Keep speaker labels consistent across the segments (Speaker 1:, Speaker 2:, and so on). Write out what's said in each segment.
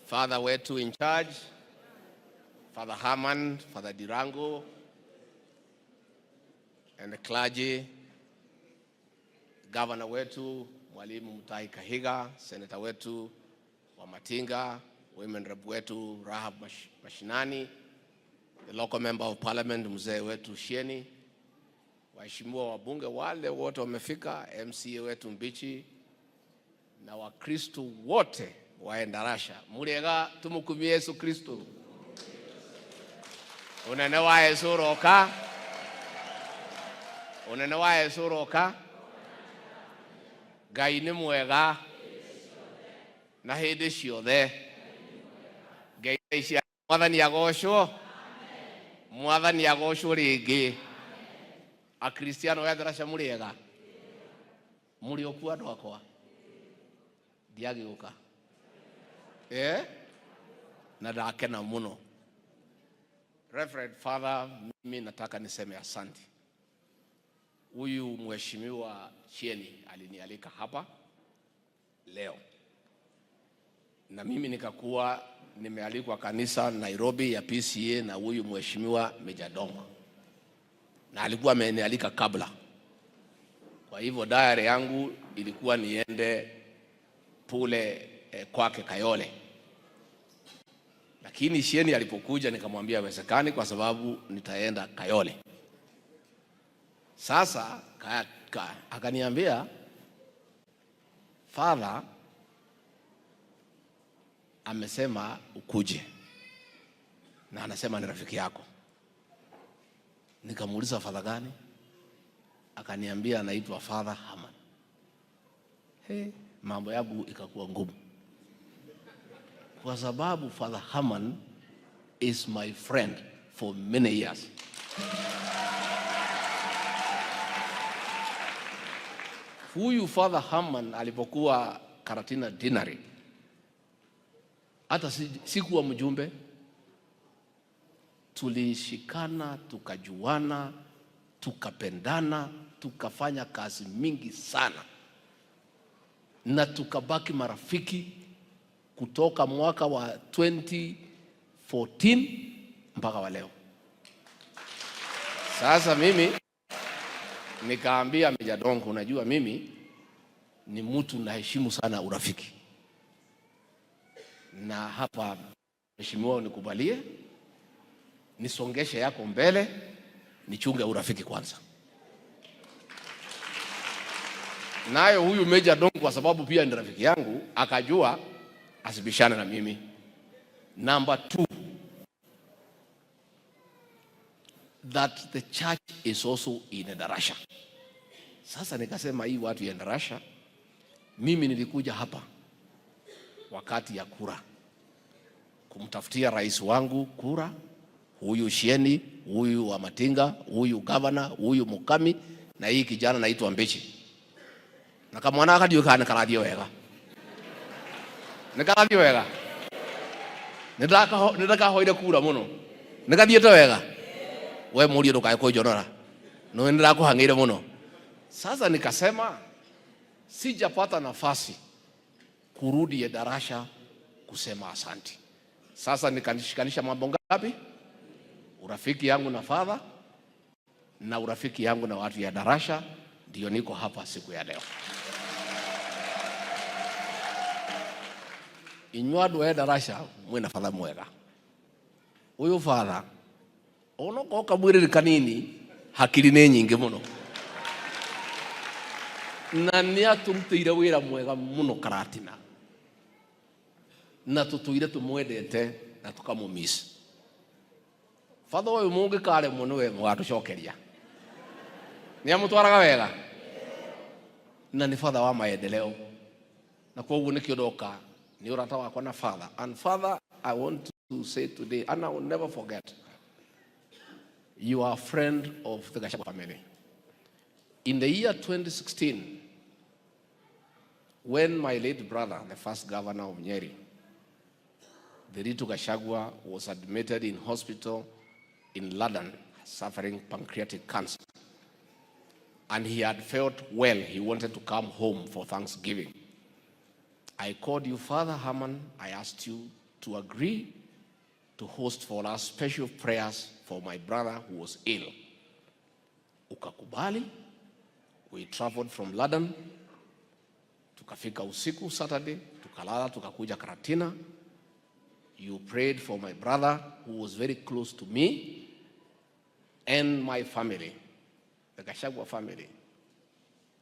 Speaker 1: Father wetu in charge, Father Herman, Father Dirango, and the clergy, Governor wetu, Mwalimu Mutahi Kahiga, Senator wetu wa Matinga, Women Rep wetu Rahab Mashinani, the local member of parliament mzee wetu Shieni, waheshimiwa wabunge wale wote wamefika, MCA wetu Mbichi, na Wakristo wote wa Endarasha. Muriega tumukumie Yesu Kristo. Unene wa Yesu roka. Unene wa Yesu roka. Ngai nĩ mwega na hĩndĩ ciothe. Ngai cia Mwathani agocwo. Mwathani agocwo rĩngĩ. Akristiano wa Endarasha muriega. Muri okuwa andũ akwa. Ndiagĩũka. Na ndakena muno. Reverend Father, mimi nataka niseme asante. Huyu mheshimiwa Shieni alinialika hapa leo. Na mimi nikakuwa nimealikwa kanisa Nairobi ya PCA na huyu mheshimiwa Meja Dongo. Na alikuwa amenialika kabla. Kwa hivyo diary yangu ilikuwa niende pule kwake Kayole. Lakini Shieni alipokuja nikamwambia haiwezekani kwa sababu nitaenda Kayole. Sasa akaniambia, Father amesema ukuje na anasema ni rafiki yako. Nikamuuliza Father gani? Akaniambia anaitwa Father Herman. Mambo yangu ikakuwa ngumu. Kwa sababu Father Herman is my friend for many years. Huyu Father Herman alipokuwa Karatina Dinari, hata sikuwa mjumbe, tulishikana, tukajuana, tukapendana, tukafanya kazi mingi sana. Na tukabaki marafiki kutoka mwaka wa 2014 mpaka wa leo. Sasa mimi nikaambia Meja Dongo, unajua mimi ni mtu naheshimu sana urafiki. Na hapa mheshimiwa nikubalie, nisongeshe yako mbele, nichunge urafiki kwanza. Nayo huyu Meja Dongo kwa sababu pia ni rafiki yangu, akajua asibishane na mimi. Number 2, that the church is also in Endarasha. Sasa nikasema hii watu ya Endarasha, mimi nilikuja hapa wakati ya kura kumtafutia rais wangu kura, huyu Shieni, huyu wa Matinga, huyu governor, huyu Mukami, na hii kijana naitwa Mbichi. Na kama mwana akadio kana karadio wega. Nikaradio wega. Nitaka hoida kura muno. Nikathiete wega. We muri ndukae kujonora. No nirakuhangire muno. Sasa nikasema sijapata nafasi kurudi Endarasha kusema asante. Sasa nikanishikanisha mambo ngapi? Urafiki yangu na Father na urafiki yangu na watu ya Endarasha, ndio niko hapa siku ya leo. Inyuadu wa Endarasha mwina Father mwega. Huyu Father ono koka mwiriri kanini hakiri ne nyingi muno. Na niatumutire wira mwega muno Karatina. Na tutuire tumwendete na tukamumisa. Father uyu mungi kare muno we mwatucokeria. Niamutwaraga wega. Na ni Father wa maendeleo. Na kwa hivyo nikiondoka ni urata wako na Father. And Father, I want to say today, and I will never forget, you are a friend of the Gachagua family. In the year 2016, when my late brother, the first governor of Nyeri, Nderitu Gachagua, was admitted in hospital in London suffering pancreatic cancer, and he had felt well, he wanted to come home for Thanksgiving. I called you, Father Haman. I asked you to agree to host for us special prayers for my brother who was ill. Ukakubali. We traveled from London. Tukafika usiku Saturday. Tukalala, tukakuja Karatina. You prayed for my brother who was very close to me and my family, the Gachagua family,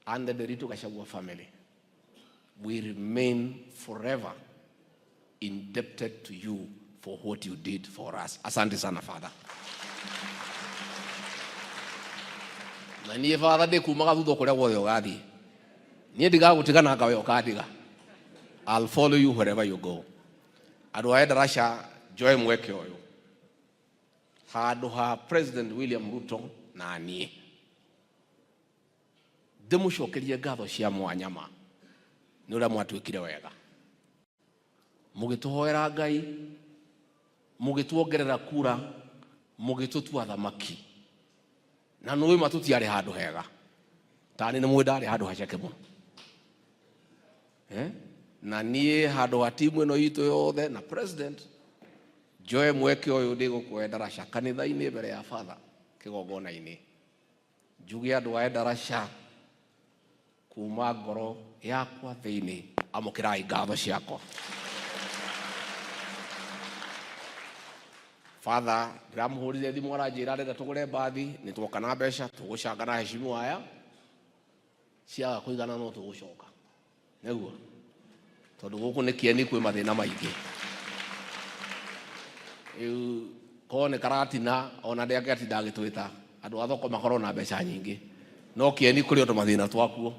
Speaker 1: and the Derito Gachagua family. We remain forever indebted to you for what you did for us. Asante sana, Father. Na niye Father de kumaga thudo kore wo yogadi. Niye diga gutigana ka yokadiga. I'll follow you wherever you go. Adwaye darasha Joy Mweke oyo. Ha President William Ruto na niye. Demushokerie gatho cia mwanyama. Nura mwatwikire wega. Mugituhoera Ngai, mugituongerera kura, mugitutua thamaki. Na nui matutiari handu hega. Tani ni mwendari handu haceke muno. Na niye handu wa timu ino itu yothe na President Joy Mweke oyo ndigo kwendarasha kanitha-ini mbere ya Father kigongona-ini. Njuge andu a ndarasha kuma ngoro yakwa thiini amukirai ngatho ciakwa. Father, ndiramuhurire thimu aranjira arenda tugure mbathi, ni twoka na mbeca tugucanga na heshimu aya ciaga kuigana no tugucoka. Neguo tondu guku ni kieni kwi mathina maingi. Kone karatina ona ndeke ati ndagitwita andu a thoko makorwo na mbeca nyingi no kieni kuri undu mathina twakuo.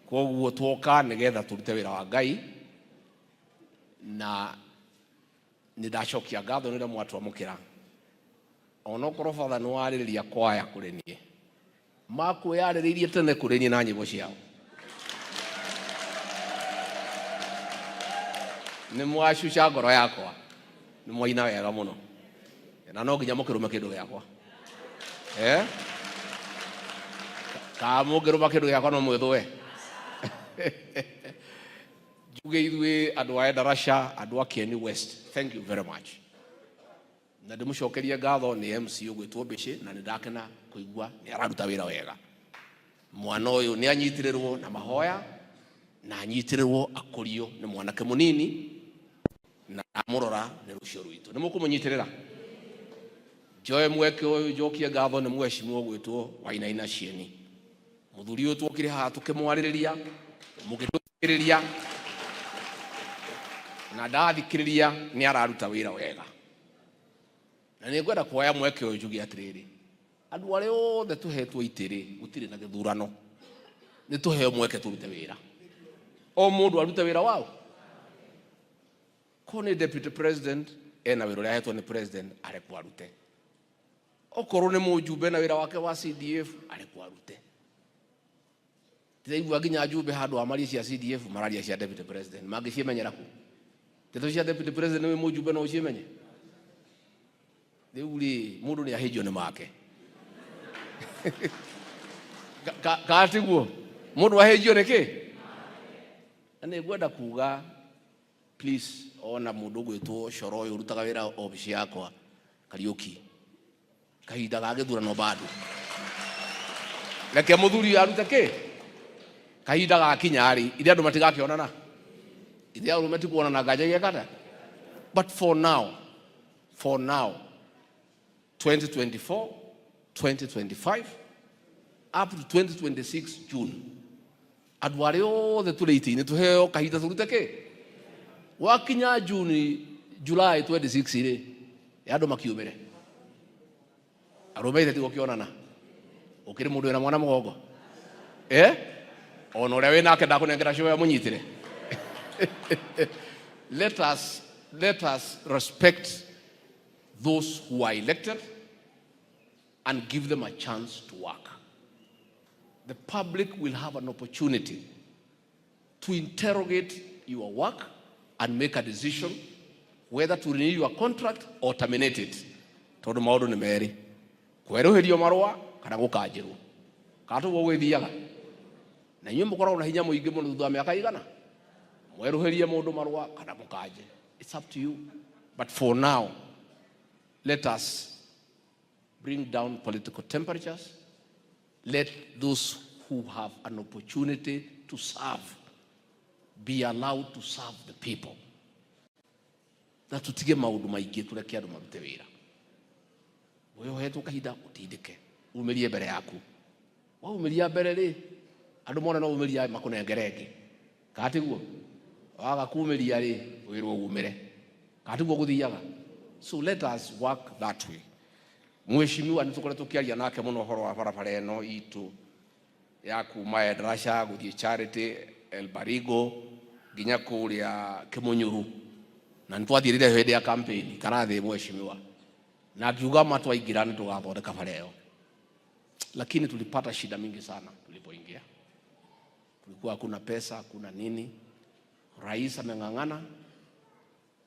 Speaker 1: Koguo twoka nigetha turute wira wa Ngai na nidacokia ngatho nire mwatwamukira. Ona korwo Father no aririria kwaya kuri nie makwiyariririe tene kuri nie na nyimbo ciao. Ni mwashusha ngoro yakwa, ni mwaina wega muno na no nginya mukirume kindu giakwa. Ka mukirume kindu giakwa no mwithwe. Juge ithuĩ andũ a ndarasha, andũ a Kieni West, thank you very much. Na ndimucokerie ngatho ni MC ũgwĩtwo Mbici na nĩndakena kũigua nĩ araruta wĩra wega. Mwana ũyũ nĩ anyitirĩrwo na mahoya na anyitirĩrwo akũrio nĩ mwanake mũnini na amũrora nĩ rũciũ rwitũ. Nĩ mũkũmũnyitirĩra? Joy Mweke ũyũ njokie ngatho nĩ mwecimu ũgwĩtwo Wainaina Cieni. Mũthuri ũyũ twokire haha tũkĩmwarĩrĩria mũgĩtũthikĩrĩria na ndathikĩrĩria nĩ araruta wĩra wega. Na nĩ ngwenda kuoya Mweke ũyũ njuge atĩrĩrĩ, andũ arĩa othe tũhetwo itĩ-rĩ gũtirĩ na gĩthurano, nĩ tũheo mweke tũrute wĩra, o mũndũ arute wĩra wao. Ko nĩ Deputy President ena wĩra ũrĩa ahetwo nĩ President arekwo arute. Okorwo nĩ mũjumbe na wĩra wake wa CDF arekwo arute. Tiraigua nginya njumbe handũ amarie cia CDF mararia cia Deputy President mangĩcimenyera ku. Ndeto cia Deputy President nĩ mũjumbe no ũcimenye. Rĩu-rĩ mũndũ nĩ ahĩnjio nĩ make. Katiguo mũndũ ahĩnjio nĩkĩ? Na nĩ ngwenda kuga please, ona mũndũ ũgwĩtwo Coro ũyũ ũrutaga wĩra obici yakwa Kariuki, kahinda ga gĩthurano bado, reke mũthuri arute kĩ? Kahinda gakinya-rĩ ithe andũ matigakĩonana, ithe andũ matikuonana ngajagia kata. But for now 2024, 2025 up to 2026 June, andũ arĩa othe tũrĩ itĩ-inĩ tũheo kahinda tũrute kĩ? Wakinya June, July 26-rĩ andũ makiumĩre arũme ithe tigũkĩonana. Ũkĩrĩ mũndũ wĩna mwana mũgongo ona ũrĩa wĩnake ndakũnengera show ya mũnyitĩre. Let us respect those who are elected and give them a chance to work. The public will have an opportunity to interrogate your work and make a decision whether to renew your contract or terminate it. Tondu maundu ni meri, kweruhirio marua kana gukanjirwo. Katu gwĩthiaga na inyuĩ mũkoragwo na hinya mũingĩ mũno thutha wa mĩaka igana mweruherie mundu marua kana mukaje. It's up to you. But for now, let us bring down political temperatures. Let those who have an opportunity to serve be allowed to serve the people. Na tutige maundu maingi tureke andu marute wira. Wewe hetu kahinda utindike. Umirie mbere yaku. Wa umiria mbere ri andu mona no umiria makunengerenge. Katiguo. Waga kumiria ri wirwo umire. Katiguo guthiaga. So let us work that way. Mheshimiwa nitukore tukiaria nake muno horo wa barabara eno itu ya kuma Endarasha guthie Charity Elbarigo ginya kuria Kimunyuru na ntwathirire hende ya campaign karathi mheshimiwa na kiuga matwa ingirani tugathondeka bareo, lakini tulipata shida mingi sana tulipoingia. Kulikuwa hakuna pesa, hakuna nini. Rais ameng'ang'ana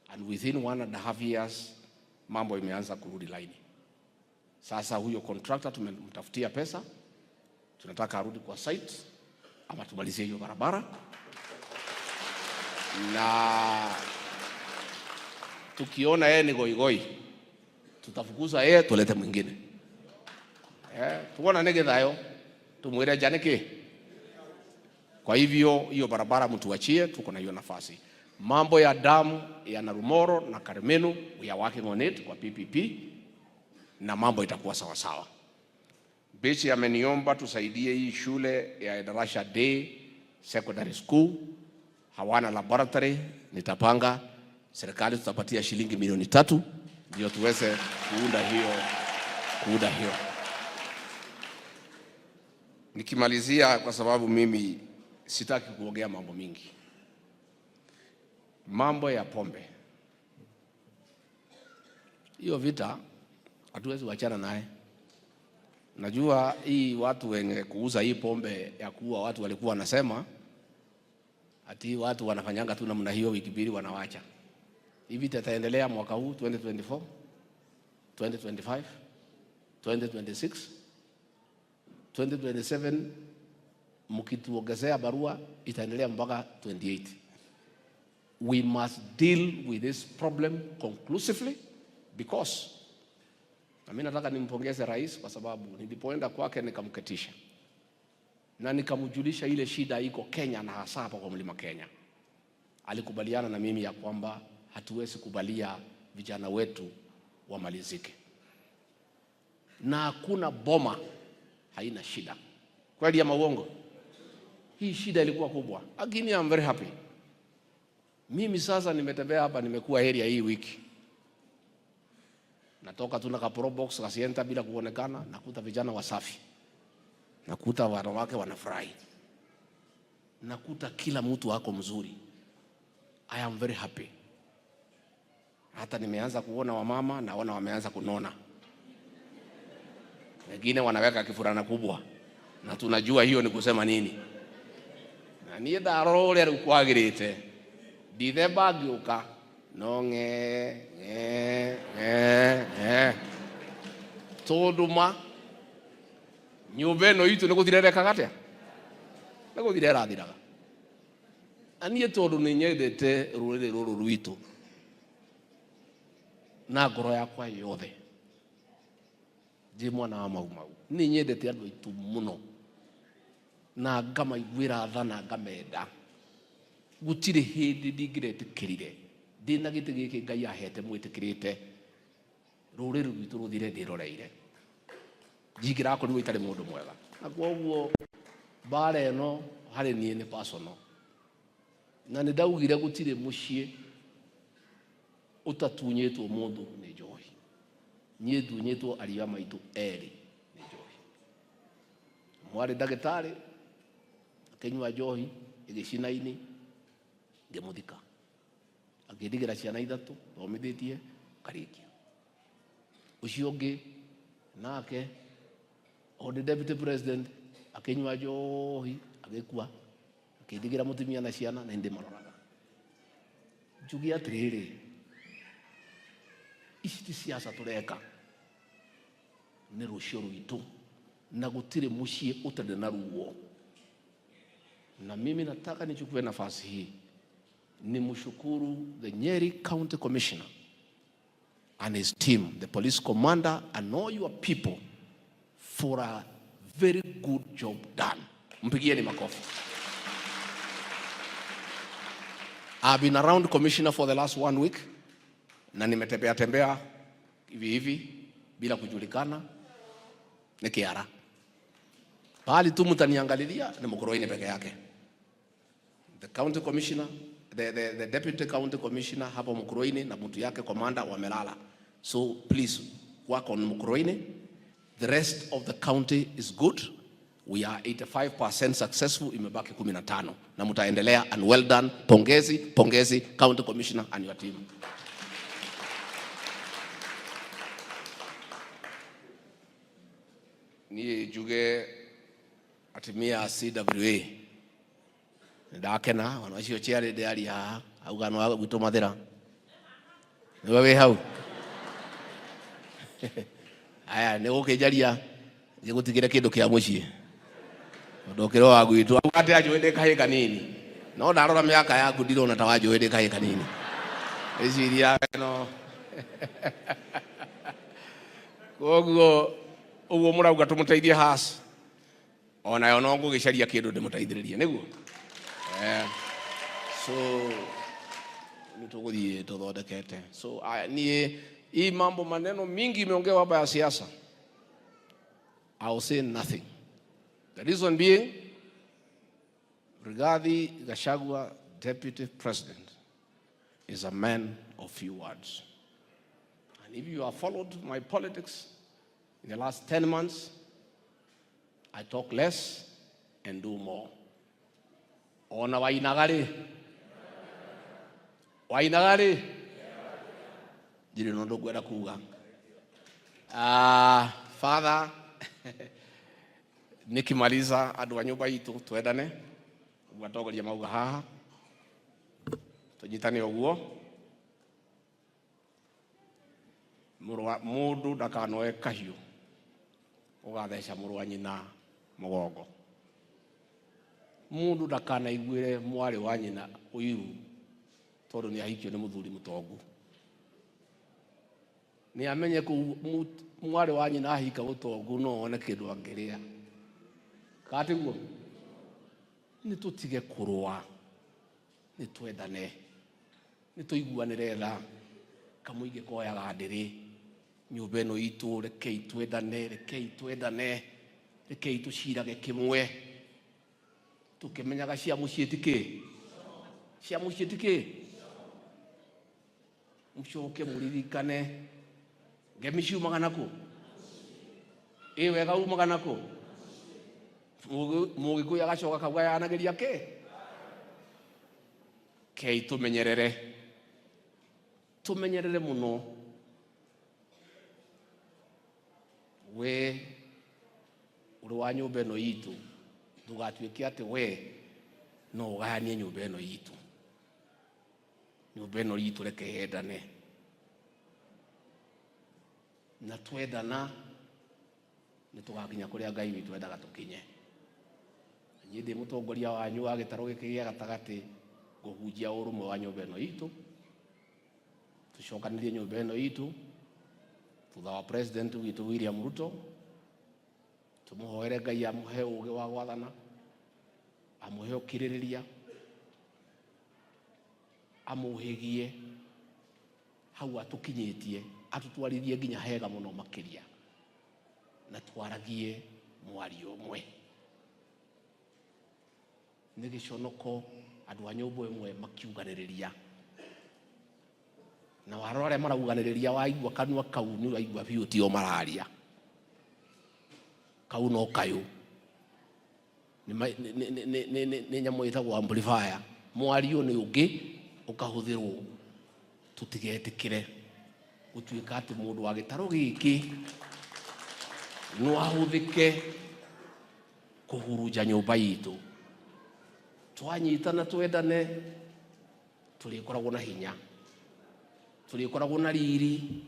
Speaker 1: and within 1.5 years mambo imeanza kurudi laini. Sasa huyo contractor tumemtafutia pesa, tunataka arudi kwa site ama tumalizie hiyo barabara, na tukiona yeye ni goigoi tutafukuza yeye tulete mwingine. Tuona negethayo tumwire janiki. Kwa hivyo hiyo barabara mtuachie, tuko na hiyo nafasi. Mambo ya damu ya Narumoro na Karemenu, we are working on it kwa PPP na mambo itakuwa sawa sawa. Bechi ameniomba tusaidie hii shule ya Endarasha Day Secondary School, hawana laboratory. Nitapanga serikali tutapatia shilingi milioni 3 ndio tuweze kuunda hiyo. Nikimalizia, kwa sababu mimi sitaki kuongea mambo mingi, mambo ya pombe, hiyo vita hatuwezi wachana naye. Najua hii watu wenye kuuza hii pombe ya kuua watu walikuwa wanasema ati watu wanafanyanga tu namna hiyo, wiki mbili wanawacha. Hivi tataendelea mwaka huu 2024, 2025, 2026, 2027, mkituongezea barua itaendelea mpaka 28. We must deal with this problem conclusively, because na mimi nataka nimpongeze rais kwa sababu nilipoenda kwake nikamketisha na nikamjulisha ile shida iko Kenya na hasa hapa kwa Mlima Kenya. Alikubaliana na mimi ya kwamba hatuwezi kubalia vijana wetu wamalizike, na hakuna boma haina shida. Kweli ya mauongo? Hii shida ilikuwa kubwa, lakini I'm very happy. Mimi sasa nimetembea hapa, nimekuwa area hii wiki, natoka tuna ka pro box kasienta bila kuonekana, nakuta vijana wasafi, nakuta wanawake wanafurahi, nakuta kila mtu wako mzuri. I am very happy. Hata nimeanza kuona wamama, naona wameanza kunona, wengine wanaweka kifurana kubwa, na tunajua hiyo ni kusema nini. Na niye darole rukwagirite dithemba ngiuka no tonduma nyumba ĩno itũ nĩ gũthirerekaga atĩa, nĩ gũthirera thiraga. Aniĩ tondũ nĩ nyendete rũrĩrĩ rũrũ rwitũ na ngoro yakwa yothe, ndĩ mwana wa Maumau, nĩ nyendete andũ aitũ mũno na ngamaiguĩra tha na ngamenda. Gũtirĩ hĩndĩ ndingĩretĩkĩrire ndĩna gĩtĩ gĩkĩ Ngai ahete mwĩtĩkĩrĩte rũrĩrĩ rwitũ rũthire ndĩroreire, njingĩrakorirwo itarĩ mũndũ mwega. Na kwoguo mbara ĩno harĩ niĩ nĩ personal, na nĩ ndaugire gũtirĩ mũciĩ ũtatunyĩtwo mũndũ nĩ njohi. Niĩ ndunyĩtwo ariũ maitũ erĩ nĩ njohi. Mwarĩ ndagĩtarĩ akĩnyua njohi ĩgĩcina-inĩ, ngĩmũthika, akĩndigĩra ciana 3 thomithĩtie karĩkia. Ũcio ũngĩ nake only deputy president akĩnyua njohi agĩkua, akĩndigĩra mũtumia na ciana na ndĩ maroraga. Njugia atĩrĩrĩ, ici ti siasa tũreka, nĩ rũciũ rwitũ na gũtirĩ mũciĩ ũtarĩ na ruo. Na mimi nataka nichukue nafasi hii ni mshukuru the Nyeri County Commissioner and his team, the police commander and all your people for a very good job done. Mpigieni makofi. I've been around commissioner for the last 1 week na nimetembea hivi bila kujulikana, ni kiara. Pahali tu mtaniangalilia ni Mukurweini peke yake. The county commissioner, the deputy county commissioner hapo Mukurweini na mtu yake commander wamelala. So please work on Mukurweini. The rest of the county is good. We are 85% successful, imebaki 15 na mtaendelea, and well done. Pongezi county commissioner and your team. Ni juge atimia CWA ndakena wana cio ciari ndari haha augano wa gwitå mathira niwe wi hau aya nä gå kä njaria nä gå tigä re kä ndå kä a må ciä ndå kä ro wa gwitå atä anjå ndä kahä kanini no ndarora mä aka yaku ndirona ta wanjå ndä kahä kanini iciria no koguo uguo murauga tå må teithie hasi ona yo no ngå gä caria kä ndå ndä må teithä rä rie nä guo. So nä tå gå thiä tå thondekete. So niä hii mambo maneno mingi imeongewa hapa ya siasa. I will say nothing. The reason being, Rigathi Gachagua, Deputy President, is a man of few words. And if you have followed my politics in the last 10 months, I talk less and do more. Ona wainagari. Wainagari. Jiri nondo gwera kuga. Father, nikimaliza andu a nyumba itu twendane. Gwatogoria mauga haha. Tunyitane oguo. Mundu ndakanoe kahiu. Ugatheca muru wa nyina mugongo. Mundu ndakanaiguire mwari wa nyina uiru tondu ni ahikio ni muthuri mutongu. Ni amenye ku mwari wa nyina ahika utongu no one kindu angiria. Katiguo ni tutige kurwa, ni twendane, ni tuiguanire tha kamuige koyaga ndiri nyumba ino itu rekei twendane rekei tucirage kimwe tukimenyaga cia mucii tiki mucoke muririkane ngemi ciumaga naku wega umaga naku Mugikuyu agacoka kauga yanageria kei tumenyerere muno we uri wa nyumba ino itu ndugatuike ati we no uganie nyumba ino itu reke yendane na twendana ni tugakinya kuria Ngai witu endaga tukinye. Nyi ndi mutongoria wanyu wa gitaro giki gia gatagati guhunjia urumwe wa nyumba ino itu tucokanirie nyumba ino itu thutha wa president witu William Ruto tumuhoere Ngai amuhe uge wa gwathana amuhe ukiririria amuhigie hau atukinyitie atutwaririe nginya hega muno makiria na twaragie mwari umwe ni giconoko andu a nyumba imwe makiuganiriria na warore marauganiriria waigua kanua kau ni waigua biu tio mararia kau no kayu ni nyamu itagwo amplifier mwari ni ungi ukahuthirwo tutigetikire gutuika ati mundu wa gitaro giki no ahuthike kuhuruja nyumba itu twanyitana twendane tulikoragwo na hinya tulikoragwo na riri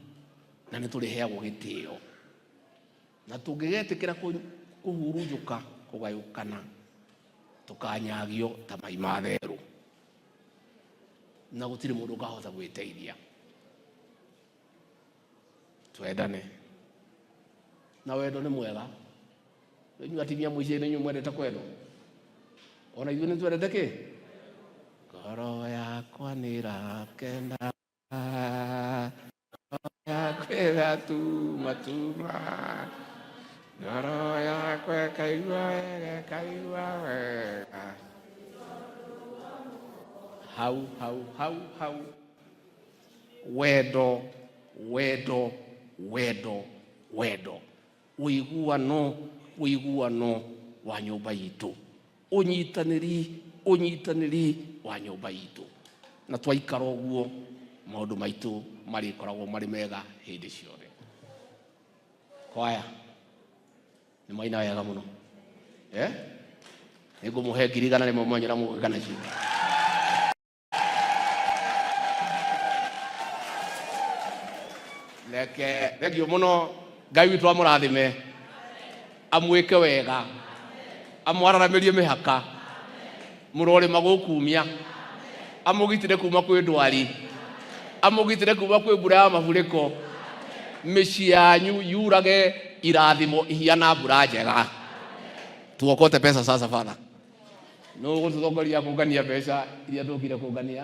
Speaker 1: na ni tuliheagwo gitio na tungigetikira kuhurujuka kugayukana tukanyagio ta mai matheru na gutire mundu ukahota gwiteithia. Twendane na wendo ni mwega. Nyu atimia muicene nyu mwendete kwendo, ona ithuĩ nĩ twendete kĩ? Ngoro yakwa nĩ ĩrakena, ngoro yakwa ĩgatuma tuma, ngoro yakwa ĩkaigua wega, ĩkaigua wega. Hau wendo wendo wendo wendo, ũiguano wa nyũmba itũ, ũnyitanĩri wa nyũmba itũ, na twaikara ũguo maũndũ maitũ marĩkoragwo marĩ mega hĩndĩ ciothe. Kwaya nĩ maina wega mũno, nĩngũmũhe ngiri igana rĩmwe mwanyĩra mũgana ciugo. Thengio mũno, Ngai witũ amũrathime, amwĩke wega, amwararamĩrie mĩhaka, mũrore magũkumia, amũgitĩre kuma kwĩ ndwari, amũgitĩre kuma kwĩ mbura ya mafuriko, mĩciĩ yanyu yurage irathimo ihiana mbura njega. Tuokote pesa sasa Father. No gũtũtongoria kũngania mbeca iria tũkire kũngania.